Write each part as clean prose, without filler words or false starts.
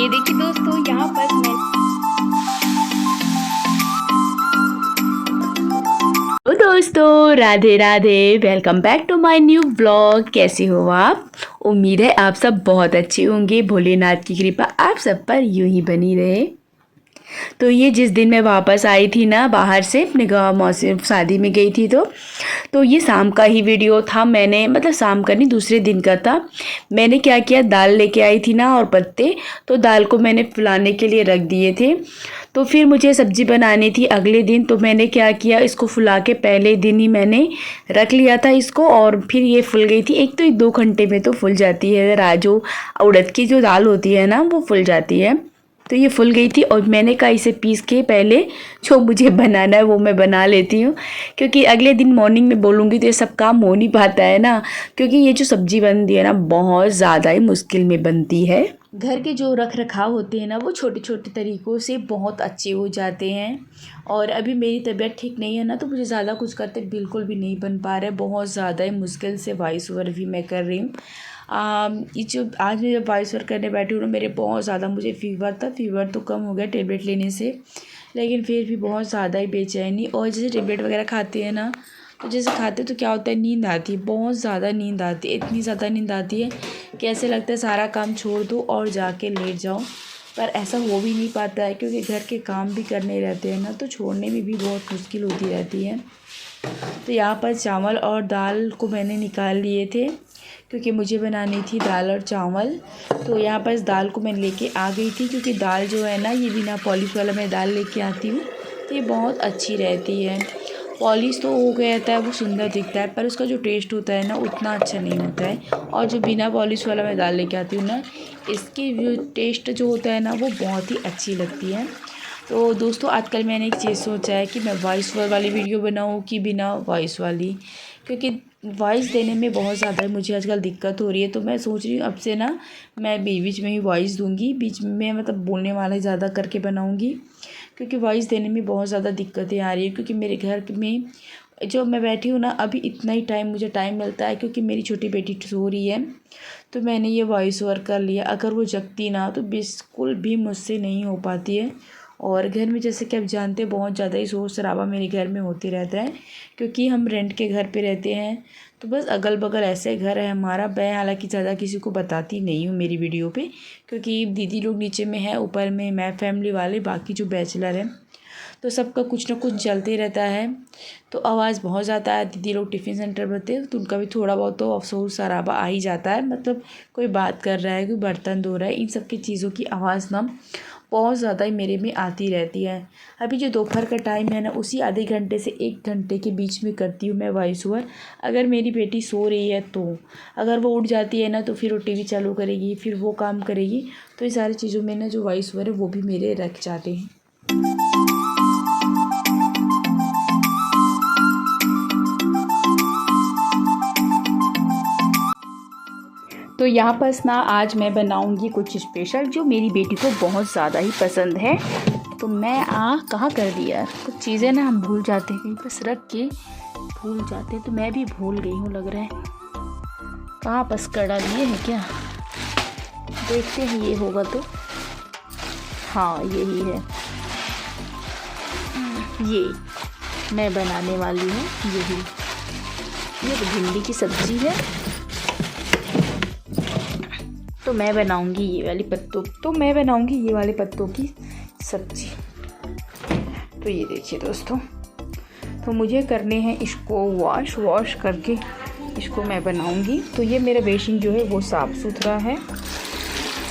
ये देखिए दोस्तों, यहाँ पर मैं तो दोस्तों Radhe Radhe, welcome back to my new vlog. कैसे हो आप? उम्मीद है आप सब बहुत अच्छे होंगे। भोलेनाथ की कृपा आप सब पर यूं ही बनी रहे। तो ये जिस दिन मैं वापस आई थी ना बाहर से, अपने गाँव मौसी शादी में गई थी, तो ये शाम का ही वीडियो था। मैंने मतलब शाम का नहीं, दूसरे दिन का था। मैंने क्या किया, दाल लेके आई थी ना और पत्ते, तो दाल को मैंने फुलाने के लिए रख दिए थे। तो फिर मुझे सब्ज़ी बनानी थी अगले दिन, तो मैंने क्या किया, इसको फुला के पहले दिन ही मैंने रख लिया था इसको, और फिर ये फुल गई थी। एक तो 2 घंटे में तो फुल जाती है, राजू उड़द की जो दाल होती है ना वो फुल जाती है। तो ये फुल गई थी और मैंने कहा इसे पीस के पहले जो मुझे बनाना है वो मैं बना लेती हूँ, क्योंकि अगले दिन मॉर्निंग में बोलूँगी तो ये सब काम हो नहीं पाता है ना, क्योंकि ये जो सब्ज़ी बनती है ना बहुत ज़्यादा ही मुश्किल में बनती है। घर के जो रख रखाव होते हैं ना वो छोटे छोटे तरीक़ों से बहुत अच्छे हो जाते हैं। और अभी मेरी तबीयत ठीक नहीं है ना, तो मुझे ज़्यादा कुछ करते बिल्कुल भी नहीं बन पा रहा है। बहुत ज़्यादा ही मुश्किल से वॉइस ओवर भी मैं कर रही हूँ। ये जो आज मैं जब वॉइस ओवर करने बैठी हूँ ना, मेरे बहुत ज़्यादा मुझे फीवर था। फीवर तो कम हो गया टेबलेट लेने से, लेकिन फिर भी बहुत ज़्यादा ही बेचैनी। और जैसे टेबलेट वगैरह खाते हैं ना, तो जैसे खाते तो क्या होता है, नींद आती है, बहुत ज़्यादा नींद आती है। इतनी ज़्यादा नींद आती है कि ऐसे लगता है सारा काम छोड़ दो और जाके लेट जाओ, पर ऐसा हो भी नहीं पाता है, क्योंकि घर के काम भी करने रहते हैं ना, तो छोड़ने में भी बहुत मुश्किल होती रहती है। तो यहाँ पर चावल और दाल को मैंने निकाल लिए थे, क्योंकि मुझे बनानी थी दाल और चावल। तो यहाँ पर इस दाल को मैं लेके आ गई थी, क्योंकि दाल जो है ना ये बिना पॉलिश वाला मैं दाल लेके आती हूँ, तो ये बहुत अच्छी रहती है। पॉलिश तो हो गया था, वो सुंदर दिखता है, पर उसका जो टेस्ट होता है ना उतना अच्छा नहीं होता है। और जो बिना पॉलिश वाला मैं दाल लेके आती हूँ ना, इसकी जो टेस्ट जो होता है ना वो बहुत ही अच्छी लगती है। तो दोस्तों आजकल मैंने एक चीज़ सोचा है कि मैं वॉइस ओवर वाली वीडियो बनाऊँ कि बिना वॉइस वाली, क्योंकि वॉइस देने में बहुत ज़्यादा मुझे आजकल दिक्कत हो रही है। तो मैं सोच रही हूँ अब से ना मैं बीच बीच में ही वॉइस दूँगी, बीच में मतलब बोलने वाला ज़्यादा करके बनाऊँगी, क्योंकि वॉइस देने में बहुत ज़्यादा दिक्कतें आ रही है। क्योंकि मेरे घर में जो मैं बैठी हूँ ना अभी इतना ही मुझे टाइम मिलता है, क्योंकि मेरी छोटी बेटी सो रही है, तो मैंने ये वॉइस ओवर कर लिया। अगर वो जगती ना तो बिल्कुल भी मुझसे नहीं हो पाती है। और घर में जैसे कि आप जानते हैं बहुत ज़्यादा ही शोर शराबा मेरे घर में होते रहता है, क्योंकि हम रेंट के घर पे रहते हैं। तो बस अगल बगल ऐसे घर है हमारा। मैं हालांकि ज़्यादा किसी को बताती नहीं हूँ मेरी वीडियो पे, क्योंकि दीदी लोग नीचे में है, ऊपर में मैं फैमिली वाले, बाकी जो बैचलर हैं, तो सबका कुछ ना कुछ चलते रहता है। तो आवाज़ बहुत ज़्यादा है। दीदी लोग टिफ़िन सेंटर में थे, तो उनका भी थोड़ा बहुत तो शोर शराबा आ ही जाता है। मतलब कोई बात कर रहा है, कोई बर्तन धो रहा है, इन सब की चीज़ों की आवाज़ ना बहुत ज़्यादा ही मेरे में आती रहती है। अभी जो दोपहर का टाइम है ना, उसी आधे घंटे से 1 घंटे के बीच में करती हूँ मैं वॉइस ओवर। अगर मेरी बेटी सो रही है तो, अगर वो उठ जाती है ना तो फिर वो टीवी चालू करेगी, फिर वो काम करेगी। तो ये सारी चीज़ों में ना जो वॉइस ओवर है वो भी मेरे रख जाते हैं। तो यहाँ पर ना आज मैं बनाऊँगी कुछ स्पेशल, जो मेरी बेटी को बहुत ज़्यादा ही पसंद है। तो मैं कहाँ कर दिया, कुछ चीज़ें ना हम भूल जाते हैं, कहीं बस रख के भूल जाते हैं। तो मैं भी भूल गई हूँ लग रहा है। कहाँ बस कड़ा लिए है क्या, देखते हैं ये होगा तो। हाँ यही है, ये मैं बनाने वाली हूँ। यही ये तो भिंडी की सब्ज़ी है, तो मैं बनाऊंगी ये वाली पत्तों की सब्ज़ी। तो ये देखिए दोस्तों, तो मुझे करने हैं इसको वॉश करके इसको मैं बनाऊंगी। तो ये मेरा बेसिन जो है वो साफ़ सुथरा है।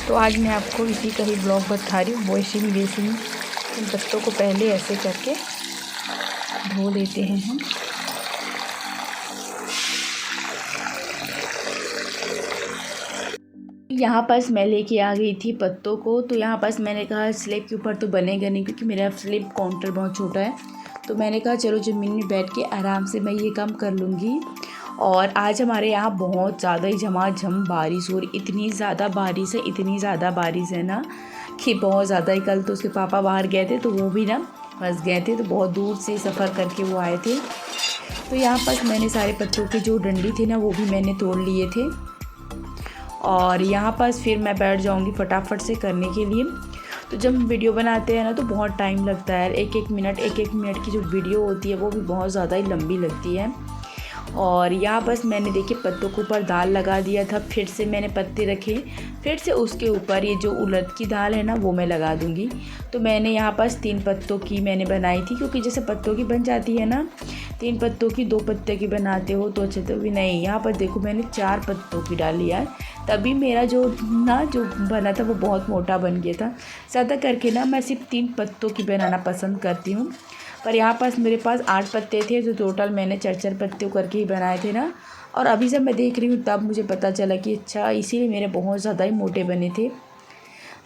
तो आज मैं आपको इसी का ही ब्लॉग बता रही हूँ। बेसिन इन पत्तों को पहले ऐसे करके धो लेते हैं हम। यहाँ पास मैं लेके आ गई थी पत्तों को। तो यहाँ पास मैंने कहा स्लैब के ऊपर तो बनेगा नहीं, क्योंकि मेरा स्लैब काउंटर बहुत छोटा है। तो मैंने कहा चलो ज़मीन में बैठ के आराम से मैं ये काम कर लूँगी। और आज हमारे यहाँ बहुत ज़्यादा ही झमाझम बारिश हो रही, इतनी ज़्यादा बारिश है ना कि बहुत ज़्यादा ही। कल तो उसके पापा बाहर गए थे, तो वो भी ना फंस गए थे, तो बहुत दूर से सफ़र करके वो आए थे। तो यहाँ पास मैंने सारे पत्तों के जो डंडी थे ना वो भी मैंने तोड़ लिए थे। और यहाँ पास फिर मैं बैठ जाऊँगी फटाफट से करने के लिए। तो जब हम वीडियो बनाते हैं ना तो बहुत टाइम लगता है, एक एक मिनट की जो वीडियो होती है वो भी बहुत ज़्यादा ही लंबी लगती है। और यहाँ बस मैंने देखिए पत्तों के ऊपर दाल लगा दिया था, फिर से मैंने पत्ते रखे, फिर से उसके ऊपर ये जो उड़द की दाल है ना वो मैं लगा दूँगी। तो मैंने यहाँ पास 3 पत्तों की मैंने बनाई थी, क्योंकि जैसे पत्तों की बन जाती है ना 3 पत्तों की, 2 पत्ते की बनाते हो तो अच्छे तो भी नहीं। यहाँ पर देखो मैंने 4 पत्तों की डाली यार, तभी मेरा जो बना था वो बहुत मोटा बन गया था। ज़्यादा करके ना मैं सिर्फ 3 पत्तों की बनाना पसंद करती हूँ, पर यहाँ पास मेरे पास 8 पत्ते थे, जो टोटल मैंने 4 पत्ते करके ही बनाए थे ना। और अभी जब मैं देख रही हूँ तब मुझे पता चला कि अच्छा इसीलिए मेरे बहुत ज़्यादा ही मोटे बने थे।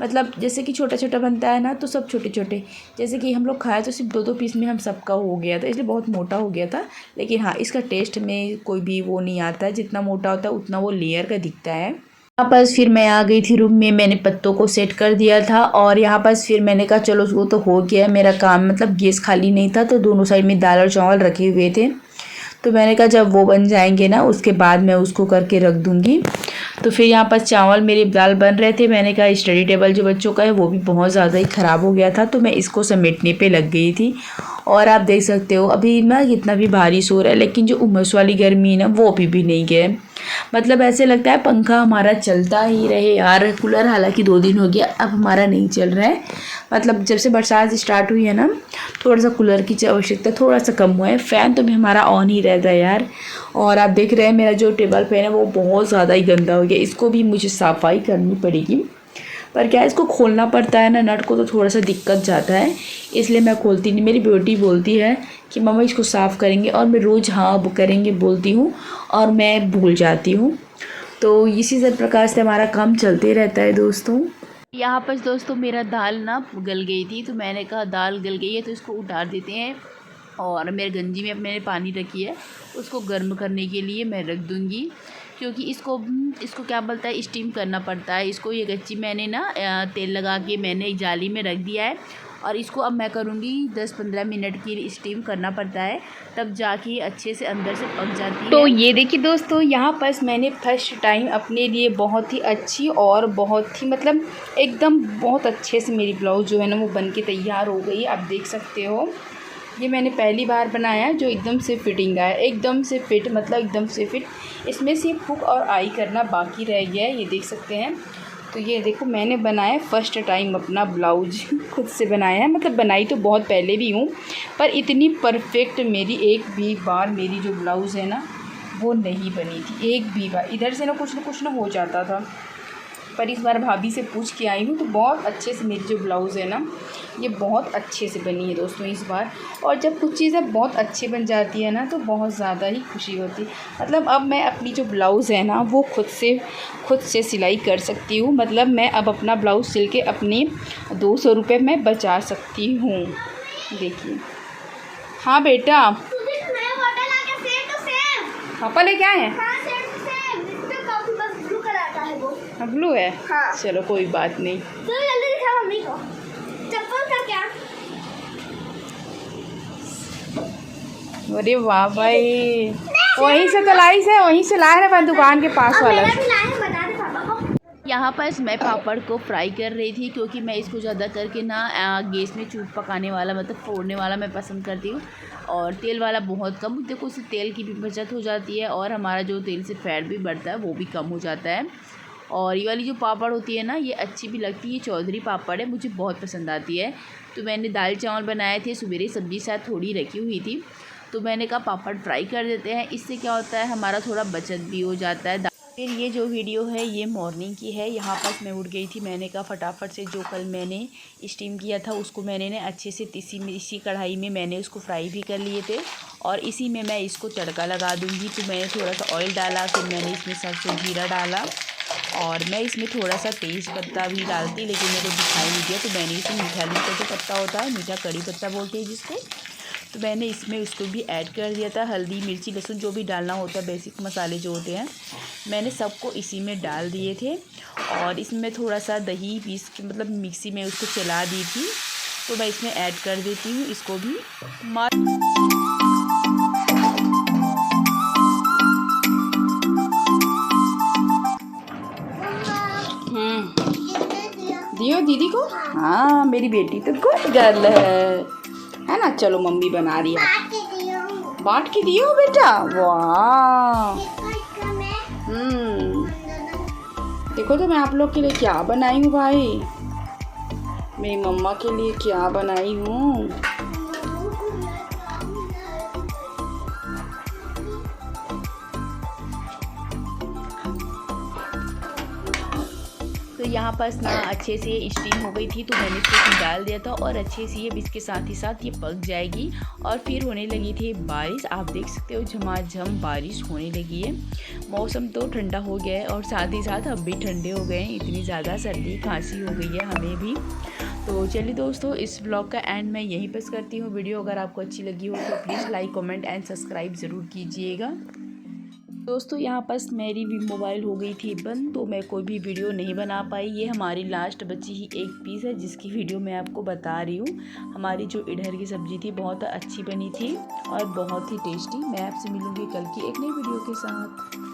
मतलब जैसे कि छोटा छोटा बनता है ना तो सब छोटे छोटे, जैसे कि हम लोग खाए तो सिर्फ 2-2 पीस में हम सबका हो गया था, इसलिए बहुत मोटा हो गया था। लेकिन हाँ, इसका टेस्ट में कोई भी वो नहीं आता है, जितना मोटा होता है उतना वो लेयर का दिखता है। यहाँ पास फिर मैं आ गई थी रूम में, मैंने पत्तों को सेट कर दिया था। और यहाँ पास फिर मैंने कहा चलो वो तो हो गया मेरा काम, मतलब गैस खाली नहीं था तो दोनों साइड में दाल और चावल रखे हुए थे। तो मैंने कहा जब वो बन जाएंगे ना उसके बाद मैं उसको करके रख दूँगी। तो फिर यहाँ पर चावल मेरे दाल बन रहे थे, मैंने कहा स्टडी टेबल जो बच्चों का है वो भी बहुत ज़्यादा ही ख़राब हो गया था, तो मैं इसको समेटने पे लग गई थी। और आप देख सकते हो अभी ना कितना भी बारिश हो रहा है, लेकिन जो उमस वाली गर्मी है ना वो अभी भी नहीं गया। मतलब ऐसे लगता है पंखा हमारा चलता ही रहे यार। कूलर हालांकि 2 दिन हो गया अब हमारा नहीं चल रहा है, मतलब जब से बरसात स्टार्ट हुई है ना थोड़ा सा कूलर की आवश्यकता थोड़ा सा कम हुआ है। फ़ैन तो भी हमारा ऑन ही रहता है यार। और आप देख रहे हैं मेरा जो टेबल फैन है वो बहुत ज़्यादा ही गंदा हो गया, इसको भी मुझे सफाई करनी पड़ेगी। पर क्या इसको खोलना पड़ता है ना नट को, तो थोड़ा सा दिक्कत जाता है, इसलिए मैं खोलती नहीं। मेरी बेटी बोलती है कि मम्मा इसको साफ़ करेंगे, और मैं रोज़ हाँ करेंगे बोलती हूँ और मैं भूल जाती हूँ। तो इसी सब प्रकार से हमारा काम चलते रहता है दोस्तों। यहाँ पर दोस्तों मेरा दाल ना गल गई थी, तो मैंने कहा दाल गल गई है तो इसको उतार देते हैं। और मेरे गंजी में मैंने पानी रखी है, उसको गर्म करने के लिए मैं रख दूँगी, क्योंकि इसको क्या बोलता है स्टीम करना पड़ता है। इसको ये गच्ची मैंने ना तेल लगा के मैंने एक जाली में रख दिया है, और इसको अब मैं करूँगी 10-15 मिनट की स्टीम करना पड़ता है, तब जाके ये अच्छे से अंदर से पक जाती है। तो ये देखिए दोस्तों यहाँ पर मैंने फर्स्ट टाइम अपने लिए बहुत ही अच्छी और बहुत ही मतलब एकदम बहुत अच्छे से मेरी ब्लाउज़ जो है ना वो बन के तैयार हो गई। आप देख सकते हो ये मैंने पहली बार बनाया जो एकदम से फिटिंग आया, एकदम से फिट, मतलब एकदम से फिट। इसमें सिर्फ हुक और आई करना बाकी रह गया है, ये देख सकते हैं। तो ये देखो मैंने बनाया फर्स्ट टाइम अपना ब्लाउज खुद से बनाया है, मतलब बनाई तो बहुत पहले भी हूँ, पर इतनी परफेक्ट मेरी एक भी बार मेरी जो ब्लाउज़ है ना वो नहीं बनी थी। एक भी बार इधर से ना कुछ ना हो जाता था, पर इस बार भाभी से पूछ के आई हूँ तो बहुत अच्छे से मेरी जो ब्लाउज़ है ना ये बहुत अच्छे से बनी है दोस्तों इस बार। और जब कुछ चीज़ें बहुत अच्छी बन जाती है ना तो बहुत ज़्यादा ही खुशी होती है। मतलब अब मैं अपनी जो ब्लाउज़ है ना वो खुद से सिलाई कर सकती हूँ, मतलब मैं अब अपना ब्लाउज़ सिल के अपने 200 रुपये मैं बचा सकती हूँ। देखिए हाँ बेटा पापा ले क्या है? हाँ ब्लू है। हाँ। चलो कोई बात नहीं। तो जल्दी दिखा मम्मी को चप्पल का क्या? अरे वाह भाई, वहीं से तो लाई से वहीं से लाए ना दुकान के पास वाला। बता दे पापा को। यहाँ पर मैं पापड़ को फ्राई कर रही थी, क्योंकि मैं इसको ज़्यादा करके ना गैस में चूट पकाने वाला मतलब फोड़ने वाला मैं पसंद करती हूँ, और तेल वाला बहुत कम। देखो उससे तेल की भी बचत हो जाती है, और हमारा जो तेल से फैट भी बढ़ता है वो भी कम हो जाता है। और ये वाली जो पापड़ होती है ना ये अच्छी भी लगती है, ये चौधरी पापड़ है, मुझे बहुत पसंद आती है। तो मैंने दाल चावल बनाए थे, सवेरे सब्ज़ी साथ थोड़ी रखी हुई थी, तो मैंने कहा पापड़ फ्राई कर देते हैं, इससे क्या होता है हमारा थोड़ा बचत भी हो जाता है। फिर ये जो वीडियो है ये मॉर्निंग की है। यहाँ पर मैं उठ गई थी, मैंने कहा फटाफट से जो कल मैंने स्टीम किया था उसको मैंने ना अच्छे से इसी कढ़ाई में मैंने उसको फ्राई भी कर लिए थे, और इसी में मैं इसको तड़का लगा दूँगी। तो मैंने थोड़ा सा ऑयल डाला, फिर मैंने इसमें सरसों जीरा डाला, और मैं इसमें थोड़ा सा तेज़ पत्ता भी डालती, लेकिन मेरे को दिखाई नहीं दिया। तो मैंने इसमें मीठा का जो पत्ता होता है, मीठा कड़ी पत्ता बोलते हैं जिसको, तो मैंने इसमें उसको भी ऐड कर दिया था। हल्दी मिर्ची लहसुन जो भी डालना होता है, बेसिक मसाले जो होते हैं मैंने सबको इसी में डाल दिए थे। और इसमें थोड़ा सा दही पीस के मतलब मिक्सी में उसको चला दी थी, तो मैं इसमें ऐड कर देती हूँ इसको भी। दियो दीदी को। हाँ मेरी बेटी तो गुड गर्ल है ना। चलो मम्मी बना रही है। बांट के दियो बेटा। वाह। देखो तो मैं आप लोग के लिए क्या बनाई हूँ भाई। मेरी मम्मा के लिए क्या बनाई हूँ। तो यहाँ पर ना अच्छे से स्टीम हो गई थी तो मैंने इसको डाल दिया था और अच्छे से ये इसके साथ ही साथ ये पक जाएगी। और फिर होने लगी थी बारिश। आप देख सकते हो झमाझम बारिश होने लगी है। मौसम तो ठंडा हो गया है और साथ ही साथ अब भी ठंडे हो गए हैं। इतनी ज़्यादा सर्दी खांसी हो गई है हमें भी। तो चलिए दोस्तों इस ब्लॉग का एंड मैं यहीं पर करती हूँ। वीडियो अगर आपको अच्छी लगी हो तो please like comment and subscribe ज़रूर कीजिएगा। दोस्तों यहाँ पास मेरी भी मोबाइल हो गई थी बंद तो मैं कोई भी वीडियो नहीं बना पाई। ये हमारी लास्ट बची ही एक पीस है जिसकी वीडियो मैं आपको बता रही हूँ। हमारी जो इडहर की सब्ज़ी थी बहुत अच्छी बनी थी और बहुत ही टेस्टी। मैं आपसे मिलूँगी कल की एक नई वीडियो के साथ।